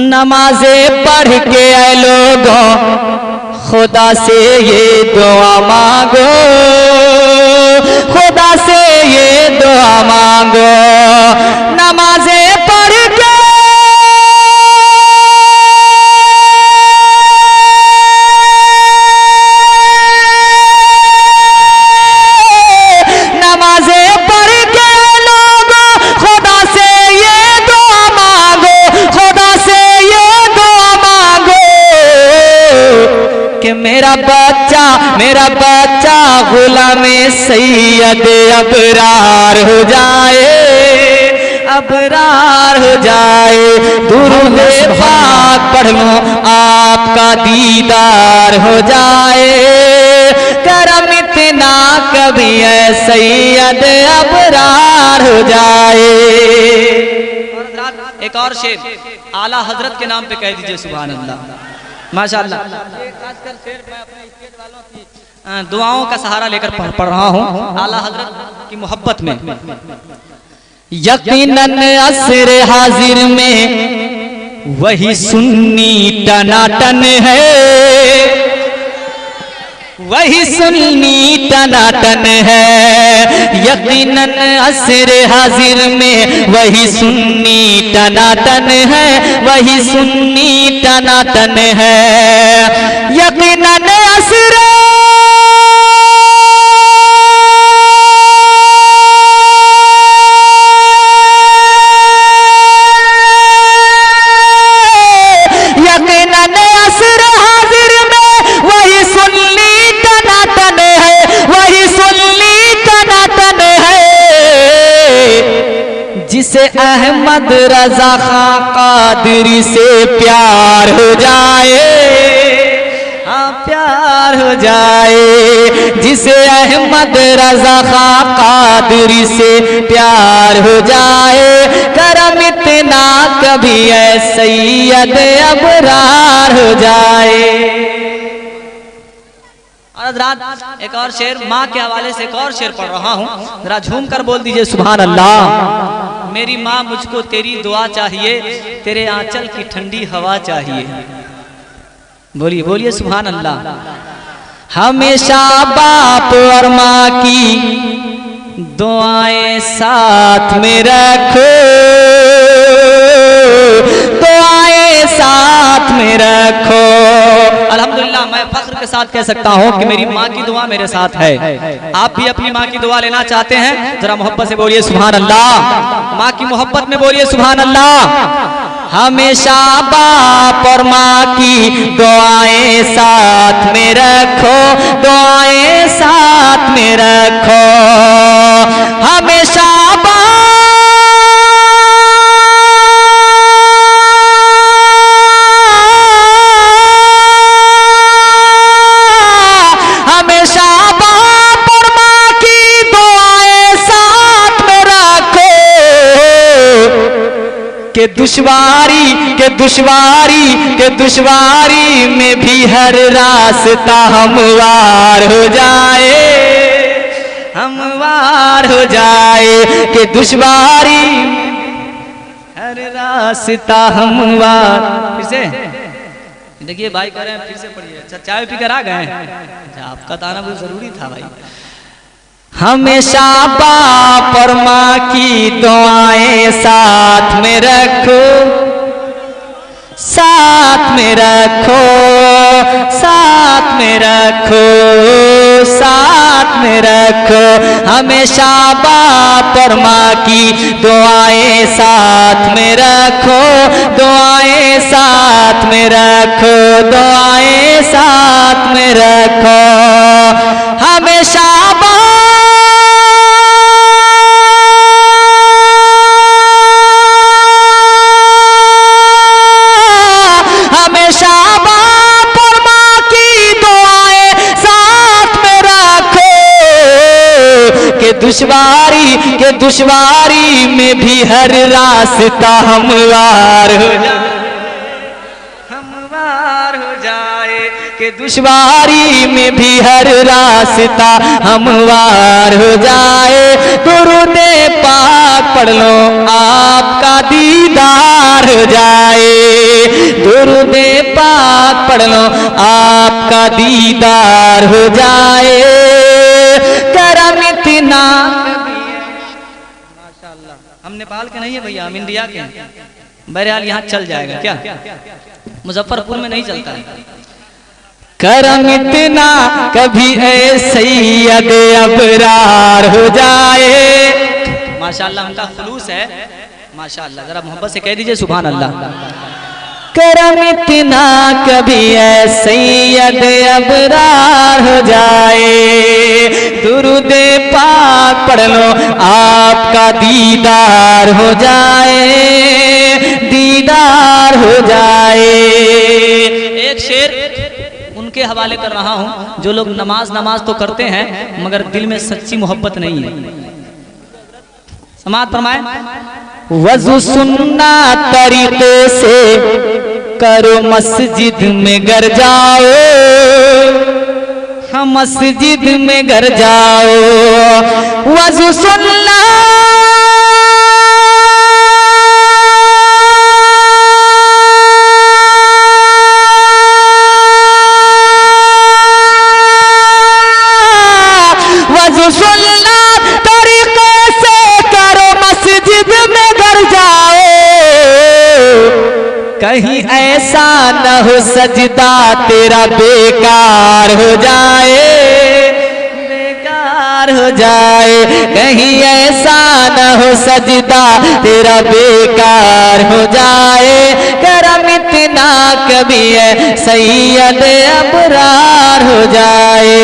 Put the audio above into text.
नमाज़े पढ़ के आए लोगों, खुदा से ये दुआ मांगो, खुदा से ये दुआ मांगो। नमाज़े पढ़ के मेरा बच्चा गुलामे सैयद अबरार हो जाए, अबरार हो जाए। दुरूद पाक पढ़ लो आपका दीदार हो जाए। करम इतना कभी है सैयद अबरार हो जाए। एक और शेर आला हजरत के नाम पे कह दीजिए सुभान अल्लाह, माशाअल्लाह। खासकर शेर मैं अपने स्टेज वालों की दुआओं का सहारा लेकर पढ़ रहा हूँ आला हजरत की मोहब्बत में। यकीनन असर हाजिर में वही सुन्नी टनाटन है, वही सुन्नी टनाटन है। यकीनन असर हाजिर में वही सुन्नी टनाटन है, वही सुन्नी टनाटन है। यकीनन असर जिसे अहमद रजा खां कादरी से प्यार हो जाए, हाँ प्यार हो जाए। जिसे अहमद रजा खां कादरी से प्यार हो जाए। करम इतना कभी है सैयद अबरार हो जाए। एक और शेर माँ के हवाले से एक और शेर पढ़ रहा हूँ, जरा झूम कर बोल दीजिए सुभान अल्लाह। मेरी माँ मुझको तेरी दुआ चाहिए, तेरे आंचल की ठंडी हवा चाहिए। बोलिए बोलिए सुभान अल्लाह। हमेशा बाप और माँ की दुआएं साथ में रखो, दुआएं साथ में रखो। अल्हम्दुलिल्लाह मैं फख्र के साथ कह सकता हूँ कि मेरी माँ की दुआ मेरे साथ है। आप भी अपनी माँ की दुआ लेना चाहते हैं, जरा मोहब्बत से बोलिए सुभान अल्लाह। माँ की मोहब्बत में बोलिए सुभान अल्लाह। हमेशा बाप और माँ की दुआएं साथ में रखो, दुआएं साथ में रखो। हमेशा के दुश्वारी में भी हर रास्ता हमवार हो जाए, हमवार हो जाए। के दुश्वारी हर रास्ता हमवार। फिर से देखिए भाई कह रहे हैं, फिर से पढ़िए। अच्छा चाय पीकर आ गए? अच्छा आपका तो आना बहुत जरूरी था भाई। हमेशा बाप और माँ की दुआएं साथ में रखो, साथ में रखो, साथ में रखो, साथ में रखो। हमेशा बाप और माँ की दुआएं साथ में रखो, दुआएं साथ में रखो, दुआएं साथ में रखो। हमेशा दुश्वारी में भी हर रास्ता हमवार हो जाए, हमवार हो जाए। के दुश्वारी में भी हर रास्ता हमवार हो जाए। दुरूद पाक पढ़ लो आपका दीदार हो जाए। पढ़ लो आपका दीदार हो जाए। करम इतना, माशाअल्लाह। हम नेपाल के नहीं है भैया, हम इंडिया के हैं। बहरहाल यहाँ चल जाएगा क्या, मुजफ्फरपुर में नहीं चलता है। करम इतना कभी ऐ सैयद अबरार हो जाए। माशाअल्लाह, उनका खुलूस है माशाअल्लाह। जरा मोहब्बत से कह दीजिए सुभान अल्लाह। करम इतना कभी ऐ सैयद अबरार हो जाए। दुरूदे पाक पढ़ लो आपका दीदार हो जाए, दीदार हो जाए। एक शेर उनके हवाले कर रहा हूं जो लोग नमाज तो करते हैं मगर दिल में सच्ची मोहब्बत नहीं है। समाअत फरमाए। वज़ू सुन्ना तरीके से करो मस्जिद में घर जाओ, हम मस्जिद में घर जाओ। वज़ू सुन्ना कहीं ऐसा न हो सजदा तेरा बेकार हो जाए, बेकार हो जाए। कहीं ऐसा न हो सजदा तेरा बेकार हो जाए। करम इतना कभी है सैयद अबरार हो जाए।